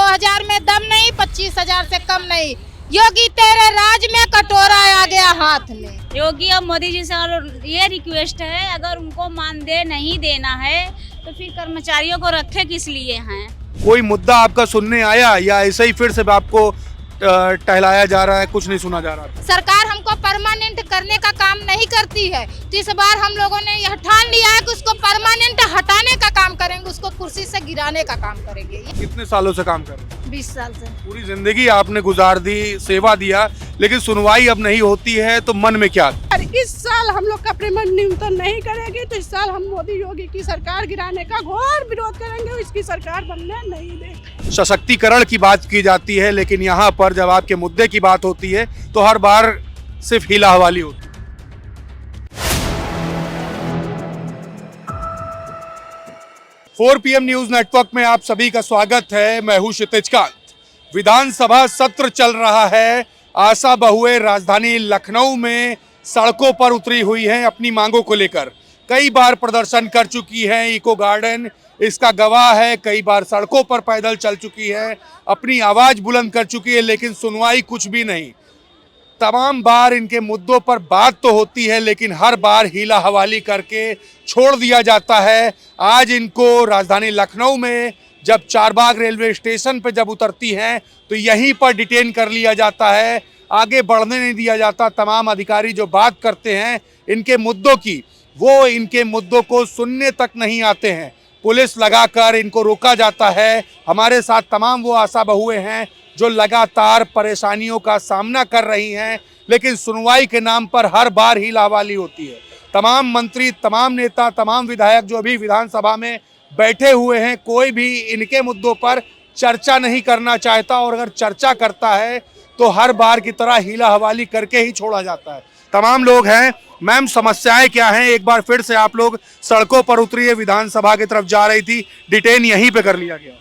2000 में दम नहीं, 25,000 से कम नहीं। योगी तेरे राज में कटोरा आ गया हाथ में। योगी और मोदी जी से और ये रिक्वेस्ट है, अगर उनको मानदेय नहीं देना है तो फिर कर्मचारियों को रखे किस लिए हैं? कोई मुद्दा आपका सुनने आया या ऐसे ही फिर से आपको टहलाया जा रहा है, कुछ नहीं सुना जा रहा? सरकार हमको परमानेंट करने का काम नहीं करती है, तो इस बार हम लोगों ने यह ठान लिया है कि उसको परमानेंट हटाने का काम करेंगे, उसको कुर्सी से गिराने का काम करेंगे। कितने सालों से काम कर रहे हैं? 20 साल से। पूरी जिंदगी आपने गुजार दी, सेवा दिया, लेकिन सुनवाई अब नहीं होती है, तो मन में क्या? इस साल हम लोग का प्रेमनियम तो नहीं करेगी, तो इस साल हम मोदी योगी की सरकार गिराने का घोर विरोध करेंगे, इसकी सरकार बनने नहीं देंगे। सशक्तिकरण की बात की जाती है, लेकिन यहाँ पर जब आपके मुद्दे की बात होती है तो हर बार सिर्फ हीला हवाली होती है। 4 PM न्यूज नेटवर्क में आप सभी का स्वागत है। मैं हूं क्षितिज कांत। विधानसभा सत्र चल रहा है। आशा बहुएं राजधानी लखनऊ में सड़कों पर उतरी हुई हैं अपनी मांगों को लेकर। कई बार प्रदर्शन कर चुकी हैं। इको गार्डन इसका गवाह है। कई बार सड़कों पर पैदल चल चुकी है, अपनी आवाज बुलंद कर चुकी है, लेकिन सुनवाई कुछ भी नहीं। तमाम बार इनके मुद्दों पर बात तो होती है, लेकिन हर बार हीला हवाली करके छोड़ दिया जाता है। आज इनको राजधानी लखनऊ में जब चारबाग रेलवे स्टेशन पर जब उतरती हैं तो यहीं पर डिटेन कर लिया जाता है, आगे बढ़ने नहीं दिया जाता। तमाम अधिकारी जो बात करते हैं इनके मुद्दों की, वो इनके मुद्दों को सुनने तक नहीं आते हैं। पुलिस लगाकर इनको रोका जाता है। हमारे साथ तमाम वो आशा बहुएं हैं जो लगातार परेशानियों का सामना कर रही हैं, लेकिन सुनवाई के नाम पर हर बार ही लावाली होती है। तमाम मंत्री, तमाम नेता, तमाम विधायक जो अभी विधानसभा में बैठे हुए हैं, कोई भी इनके मुद्दों पर चर्चा नहीं करना चाहता, और अगर चर्चा करता है तो हर बार की तरह हीला हवाली करके ही छोड़ा जाता है। तमाम लोग हैं। मैम, समस्याएं क्या हैं? एक बार फिर से आप लोग सड़कों पर उतरी है, विधानसभा की तरफ जा रही थी, डिटेन यहीं पे कर लिया गया।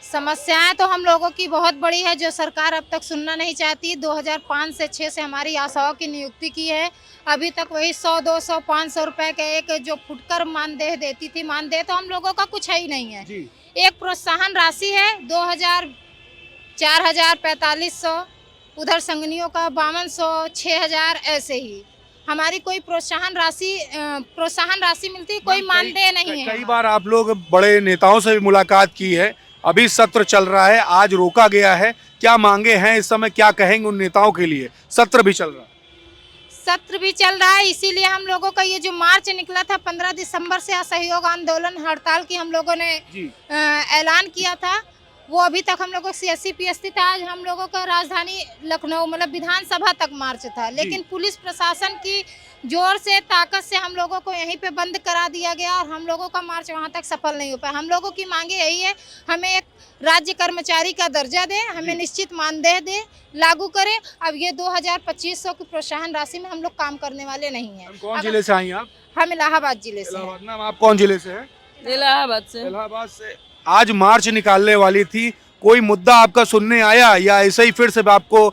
समस्याएं तो हम लोगों की बहुत बड़ी है, जो सरकार अब तक सुनना नहीं चाहती। 2005 से 6 से हमारी आशाओं की नियुक्ति की है। अभी तक वही 100, 200, 500 रुपए का एक जो फुटकर मानदेय देती थी। मानदेय तो हम लोगों का कुछ है ही नहीं है जी। एक प्रोत्साहन राशि है 2000, 4000, 4500, उधर संगनियों का 5200, 6000, ऐसे ही हमारी कोई प्रोत्साहन राशि मिलती, कोई मानदेय नहीं है। कई बार आप लोग बड़े नेताओं से भी मुलाकात की है। अभी सत्र चल रहा है, आज रोका गया है, क्या मांगे हैं इस समय, क्या कहेंगे उन नेताओं के लिए? सत्र भी चल रहा है, इसीलिए हम लोगों का ये जो मार्च निकला था 15 दिसंबर से असहयोग आंदोलन हड़ताल की हम लोगों ने ऐलान किया था, वो अभी तक हम लोगों को CSC PST था। आज हम लोगों का राजधानी लखनऊ मतलब विधानसभा तक मार्च था, लेकिन पुलिस प्रशासन की जोर से, ताकत से हम लोगों को यहीं पे बंद करा दिया गया, और हम लोगों का मार्च वहां तक सफल नहीं हो पाया। हम लोगों की मांगे यही है, हमें एक राज्य कर्मचारी का दर्जा दे, हमें निश्चित मानदेय दे, लागू करे। अब ये 2000-2500 की प्रोत्साहन राशि में हम लोग काम करने वाले नहीं है। कौन जिले से आई आप? हम इलाहाबाद जिले से। आप कौन जिले से है? इलाहाबाद से। इलाहाबाद से। आज मार्च निकालने वाली थी, कोई मुद्दा आपका सुनने आया या ऐसे ही फिर से आपको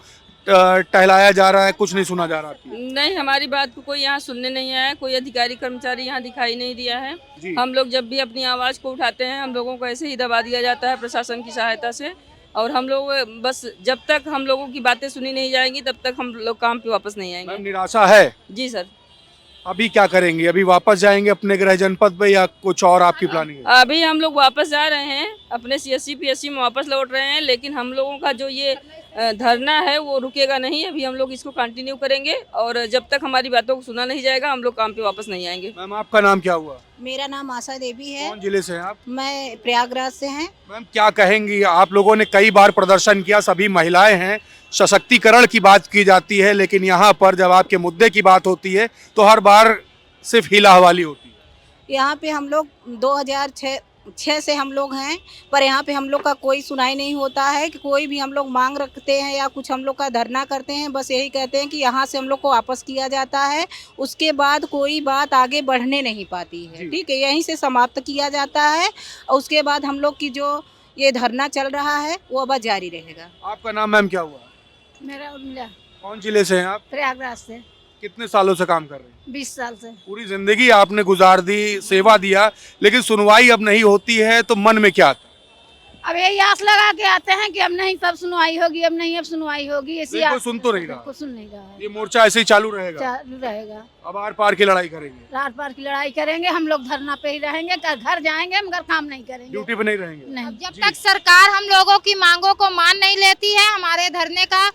टहलाया जा रहा है, कुछ नहीं सुना जा रहा? नहीं, हमारी बात को कोई यहाँ सुनने नहीं आया, कोई अधिकारी कर्मचारी यहाँ दिखाई नहीं दिया है। हम लोग जब भी अपनी आवाज़ को उठाते हैं, हम लोगों को ऐसे ही दबा दिया जाता है प्रशासन की सहायता से, और हम लोग बस जब तक हम लोगों की बातें सुनी नहीं जाएंगी तब तक हम लोग काम पे वापस नहीं आएंगे। निराशा है? जी सर। अभी क्या करेंगे? अभी वापस जाएंगे अपने गृह जनपद पे या कुछ और आपकी प्लानिंग है? अभी हम लोग वापस जा रहे हैं, अपने CSC PSC में वापस लौट रहे हैं, लेकिन हम लोगों का जो ये धरना है वो रुकेगा नहीं। अभी हम लोग इसको कंटिन्यू करेंगे, और जब तक हमारी बातों को सुना नहीं जाएगा हम लोग काम पे वापस नहीं आएंगे। मैम, आपका नाम क्या हुआ? मेरा नाम आशा देवी है। कौन जिले से हैं आप? मैं प्रयागराज से हैं। मैम, क्या कहेंगी? आप लोगों ने कई बार प्रदर्शन किया, सभी महिलाएं हैं, सशक्तिकरण की बात की जाती है, लेकिन यहाँ पर जब आपके मुद्दे की बात होती है तो हर बार सिर्फ हीला हवाली होती है। यहाँ पे हम लोग 2006 से हम लोग हैं, पर यहाँ पे हम लोग का कोई सुनाई नहीं होता है कि कोई भी हम लोग मांग रखते हैं या कुछ हम लोग का धरना करते हैं, बस यही कहते हैं कि यहाँ से हम लोग को वापस किया जाता है। उसके बाद कोई बात आगे बढ़ने नहीं पाती है, ठीक है, यहीं से समाप्त किया जाता है। और उसके बाद हम लोग की जो ये धरना चल रहा है वो अब जारी रहेगा। आपका नाम मैम क्या हुआ? मेरा उर्मिला। कौन जिले से हैं आप? प्रयागराज से। कितने सालों से काम कर रहे हैं? 20 साल से। पूरी जिंदगी आपने गुजार दी, सेवा दिया, लेकिन सुनवाई अब नहीं होती है, तो मन में क्या आता? अब यही आस लगा के आते हैं कि अब नहीं तब सुनवाई होगी, अब नहीं अब सुनवाई होगी, ऐसी कोई सुन तो नहीं रहा। कुछ सुन नहीं रहा है। ये मोर्चा ऐसे ही चालू रहेगा, चालू रहेगा। अब आर पार की लड़ाई करेंगे, रात पार की लड़ाई करेंगे, हम लोग धरना पे ही रहेंगे, घर जाएंगे मगर काम नहीं करेंगे, ड्यूटी पे नहीं रहेंगे। नहीं। जब तक सरकार हम लोगों की मांगों को मान नहीं लेती है, हमारे धरने का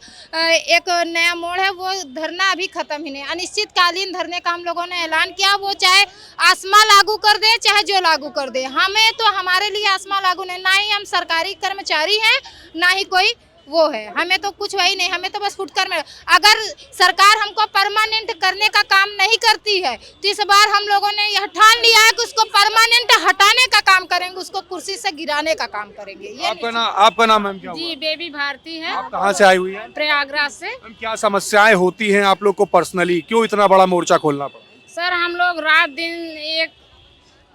एक नया मोड़ है, वो धरना अभी खत्म ही नहीं। अनिश्चितकालीन धरने का हम लोगों ने ऐलान किया, वो चाहे आसमा लागू कर दे चाहे जो लागू कर दे, हमें तो हमारे लिए आसमा लागू नहीं, ना ही हम सरकारी कर्मचारी हैं ना ही कोई वो है, हमें तो कुछ है ही नहीं, हमें तो बस फुटकर में। अगर सरकार हमको परमानेंट करने का काम नहीं करती है तो इस बार हम लोगों ने यह ठान लिया है कि उसको परमानेंट हटाने का काम करेंगे, उसको कुर्सी से गिराने का काम करेंगे। ये आपका नाम मैम क्या हुआ? जी बेबी भारती है। आप कहाँ से आई हुई है? प्रयागराज से। मैम क्या समस्याएं होती हैं आप लोग को पर्सनली, क्यों इतना बड़ा मोर्चा खोलना पड़ा? सर हम लोग रात दिन एक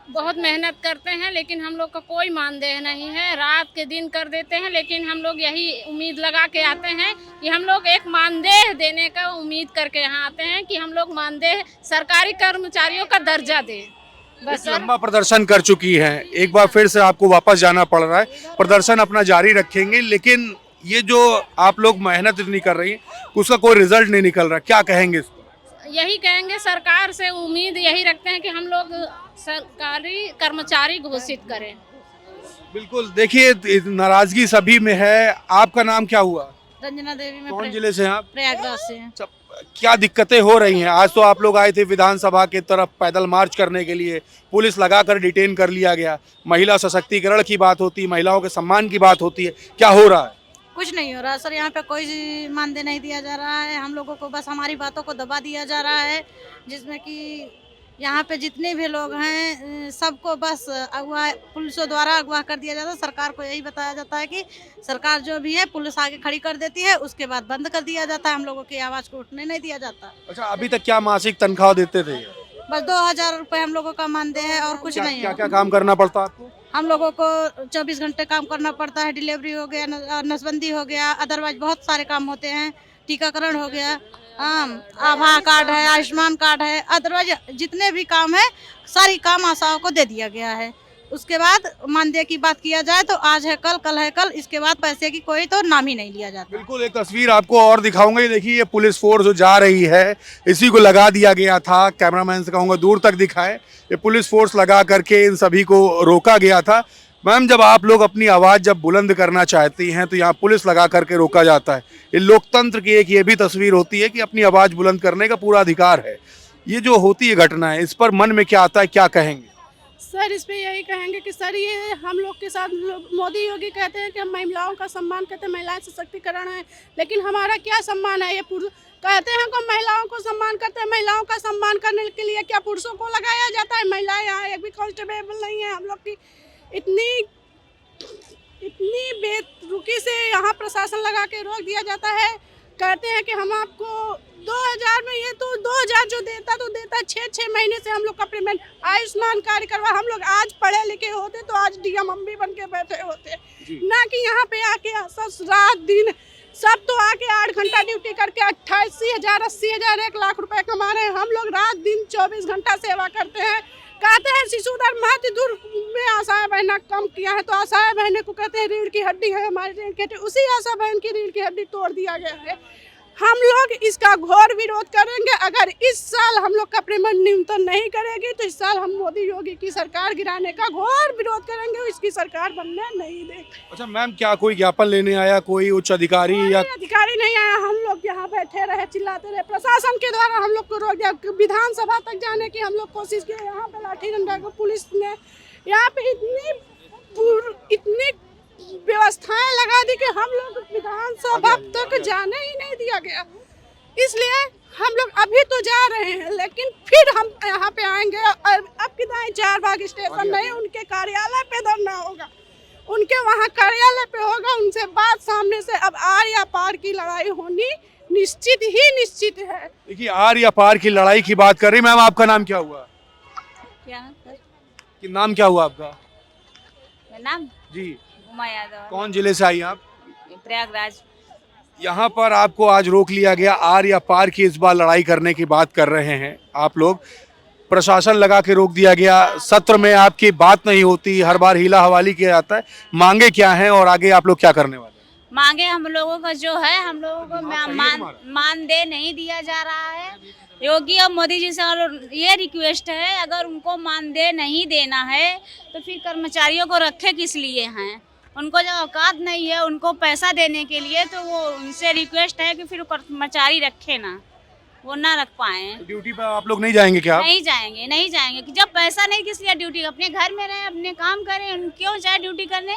बहुत मेहनत करते हैं लेकिन हम लोग का कोई मानदेय नहीं है, रात के दिन कर देते हैं, लेकिन हम लोग यही उम्मीद लगा के आते हैं कि हम लोग एक मानदेय देने का उम्मीद करके यहाँ आते हैं कि हम लोग मानदेय सरकारी कर्मचारियों का दर्जा दें। बस सर। लंबा प्रदर्शन कर चुकी हैं, एक बार फिर से आपको वापस जाना पड़ रहा है, प्रदर्शन अपना जारी रखेंगे, लेकिन ये जो आप लोग मेहनत इतनी कर रही हैं उसका कोई रिजल्ट नहीं निकल रहा, क्या कहेंगे इसको? यही कहेंगे, सरकार से उम्मीद यही रखते हैं कि हम लोग सरकारी कर्मचारी घोषित करें। बिल्कुल, देखिए नाराजगी सभी में है। आपका नाम क्या हुआ? रंजना देवी में। कौन जिले से हैं आप? प्रयागराज से हैं। क्या दिक्कतें हो रही हैं? आज तो आप लोग आए थे विधानसभा की तरफ पैदल मार्च करने के लिए, पुलिस लगाकर डिटेन कर लिया गया, महिला सशक्तिकरण की बात होती है, महिलाओं के सम्मान की बात होती है, क्या हो रहा है? कुछ नहीं हो रहा सर, यहाँ पे कोई मानदेय नहीं दिया जा रहा है, हम लोगों को बस हमारी बातों को दबा दिया जा रहा है, जिसमें कि यहाँ पे जितने भी लोग हैं सबको बस अगवा पुलिसों द्वारा अगवा कर दिया जाता है। सरकार को यही बताया जाता है कि सरकार जो भी है पुलिस आगे खड़ी कर देती है, उसके बाद बंद कर दिया जाता है, हम लोगों की आवाज़ को उठने नहीं दिया जाता। अच्छा, अभी तक क्या मासिक तनख्वाह देते थे? बस 2000 रुपये हम लोगों का मानदेय है और कुछ नहीं है। क्या क्या काम करना पड़ता आपको? हम लोगों को 24 घंटे काम करना पड़ता है, डिलीवरी हो गया, नसबंदी हो गया, अदरवाइज बहुत सारे काम होते हैं, टीकाकरण हो गया, आभा कार्ड है, आयुष्मान कार्ड है, अदरवाइज जितने भी काम है सारी काम आशाओं को दे दिया गया है। उसके बाद मानदेय की बात किया जाए तो आज है कल, कल है कल, इसके बाद पैसे की कोई तो नाम ही नहीं लिया जाता। बिल्कुल, एक तस्वीर आपको और दिखाऊंगा, ये देखिए ये पुलिस फोर्स जो जा रही है, इसी को लगा दिया गया था, कैमरामैन से कहूँगा दूर तक दिखाएं, ये पुलिस फोर्स लगा करके इन सभी को रोका गया था। मैम, जब आप लोग अपनी आवाज़ जब बुलंद करना चाहती हैं तो यहाँ पुलिस लगा करके रोका जाता है, ये लोकतंत्र की एक ये भी तस्वीर होती है कि अपनी आवाज़ बुलंद करने का पूरा अधिकार है। ये जो होती है घटना है, इस पर मन में क्या आता है, क्या कहेंगे? सर इस पे यही कहेंगे कि सर ये हम लोग के साथ मोदी योगी कहते हैं कि हम महिलाओं का सम्मान करते हैं, महिलाएं सशक्तिकरण है, लेकिन हमारा क्या सम्मान है? ये कहते हैं कि महिलाओं को सम्मान करते हैं, महिलाओं का सम्मान करने के लिए क्या पुरुषों को लगाया जाता है? महिलाएं यहाँ एक भी कांस्टेबल नहीं है, हम लोग की इतनी बेरुखी से यहाँ प्रशासन लगा के रोक दिया जाता है। कहते हैं कि हम आपको 2000 में, ये तो 2000 जो देता तो देता, 6 महीने से हम लोग का पेमेंट आयुष्मान कार्ड करवा, हम लोग आज पढ़े लिखे होते तो आज डीएम हम भी बन के बैठे होते, ना कि यहाँ पे आके रात दिन सब तो आके 8 घंटा ड्यूटी करके 88,000 80,000 1 लाख रुपए कमा रहे हैं। हम लोग रात दिन 24 घंटा सेवा करते हैं। कहते हैं शिशुधर मातृ दूर में आशाएं बहना कम किया है, तो आशाएं बहने को कहते हैं रीढ़ की हड्डी है, हमारी रीढ़ की हड्डी, उसी आशा बहन की रीढ़ की हड्डी तोड़ दिया गया है। हम लोग इसका घोर विरोध करेंगे। अगर इस साल हम लोग का पेमेंट न्यूनतम नहीं करेगी तो इस साल हम मोदी योगी की सरकार गिराने का घोर विरोध करेंगे, इसकी सरकार बनने नहीं देंगे। अच्छा मैम, क्या कोई ज्ञापन लेने आया कोई उच्च अधिकारी या अधिकारी नहीं आया? हम लोग यहाँ बैठे रहे, चिल्लाते रहे, प्रशासन के द्वारा हम लोग को रोक दिया। विधानसभा तक जाने की हम लोग कोशिश किए, यहाँ पे लाठी डंडा को पुलिस ने यहाँ पे इतनी व्यवस्थाएं लगा दी कि हम लोग विधानसभा तक जाने ही नहीं दिया गया। इसलिए हम लोग अभी तो जा रहे हैं, लेकिन फिर हम यहाँ पे आएंगे। और अब की 4 बाग स्टेशन नहीं, उनके कार्यालय पे धरना होगा, उनके वहाँ कार्यालय पे होगा, उनसे बात सामने से। अब आर या पार की लड़ाई होनी निश्चित है। देखिए, आर या पार की लड़ाई की बात कर रही। मैम, आपका नाम क्या हुआ? क्या सर? कि नाम क्या हुआ आपका? मेरा नाम जी, उमा यादव। कौन जिले से आई आप? प्रयागराज। यहाँ पर आपको आज रोक लिया गया, आर या पार की इस बार लड़ाई करने की बात कर रहे हैं आप लोग। प्रशासन लगा के रोक दिया गया, सत्र में आपकी बात नहीं होती, हर बार हीला हवाली किया जाता है, मांगे क्या हैं और आगे आप लोग क्या करने वाले हैं? मांगे हम लोगों का जो है, हम लोगों को मानदेय नहीं दिया जा रहा है। योगी और मोदी जी से और ये रिक्वेस्ट है, अगर उनको मानदेय नहीं देना है तो फिर कर्मचारियों को रखे किस लिए हैं? उनको जब औकात नहीं है उनको पैसा देने के लिए, तो वो उनसे रिक्वेस्ट है कि फिर कर्मचारी रखे ना, वो ना रख पाए। ड्यूटी पर आप लोग नहीं जाएंगे क्या? नहीं जाएंगे, नहीं जाएंगे कि जब पैसा नहीं, किस लिए ड्यूटी? अपने घर में रहें, अपने काम करें, क्यों जाए ड्यूटी करने?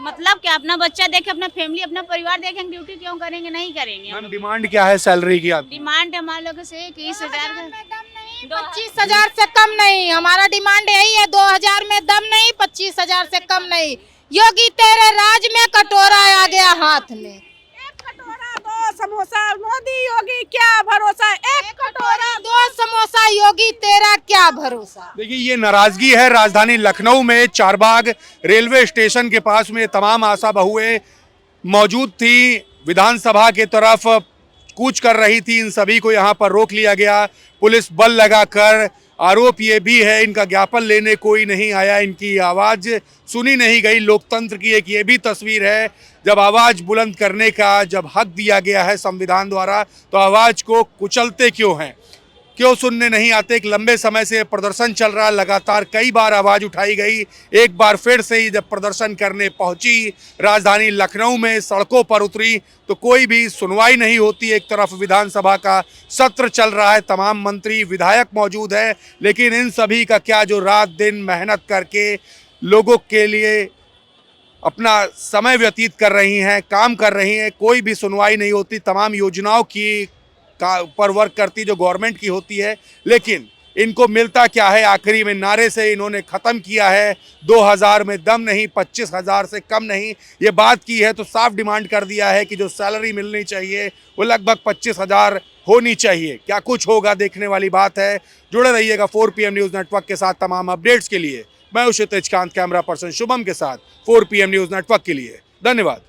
मतलब क्या? अपना बच्चा देखे, अपना फैमिली, अपना परिवार देखेंगे, ड्यूटी क्यों करेंगे? नहीं करेंगे। मैम डिमांड क्या है सैलरी की आपकी? डिमांड हमारे लोग से 21,000 25,000 से कम नहीं, हमारा डिमांड यही है। 2,000 में दम नहीं, 25,000 से कम नहीं। योगी तेरे राज में कटोरा आ गया हाथ में। एक कटोरा दो समोसा, मोदी योगी क्या भरोसा? एक कटोरा दो समोसा, योगी तेरा क्या भरोसा? देखिए ये नाराजगी है राजधानी लखनऊ में चारबाग रेलवे स्टेशन के पास में तमाम आशा बहुएं मौजूद थी, विधानसभा के तरफ कूच कर रही थी, इन सभी को यहाँ पर रोक लिया गया पुलिस बल लगाकर। आरोप ये भी है इनका ज्ञापन लेने कोई नहीं आया, इनकी आवाज़ सुनी नहीं गई। लोकतंत्र की एक ये भी तस्वीर है, जब आवाज़ बुलंद करने का जब हक दिया गया है संविधान द्वारा, तो आवाज़ को कुचलते क्यों हैं, क्यों सुनने नहीं आते? एक लंबे समय से प्रदर्शन चल रहा, लगातार कई बार आवाज़ उठाई गई, एक बार फिर से ही जब प्रदर्शन करने पहुंची राजधानी लखनऊ में, सड़कों पर उतरी, तो कोई भी सुनवाई नहीं होती। एक तरफ विधानसभा का सत्र चल रहा है, तमाम मंत्री विधायक मौजूद है, लेकिन इन सभी का क्या, जो रात दिन मेहनत करके लोगों के लिए अपना समय व्यतीत कर रही हैं, काम कर रही हैं, कोई भी सुनवाई नहीं होती। तमाम योजनाओं की पर वर्क करती जो गवर्नमेंट की होती है, लेकिन इनको मिलता क्या है? आखिरी में नारे से इन्होंने ख़त्म किया है 2,000 में दम नहीं, 25,000 से कम नहीं, ये बात की है। तो साफ डिमांड कर दिया है कि जो सैलरी मिलनी चाहिए वो लगभग 25,000 होनी चाहिए। क्या कुछ होगा देखने वाली बात है। जुड़े रहिएगा 4 PM न्यूज़ नेटवर्क के साथ तमाम अपडेट्स के लिए। मैं क्षितिज कांत, कैमरा पर्सन शुभम के साथ 4 PM न्यूज़ नेटवर्क के लिए। धन्यवाद।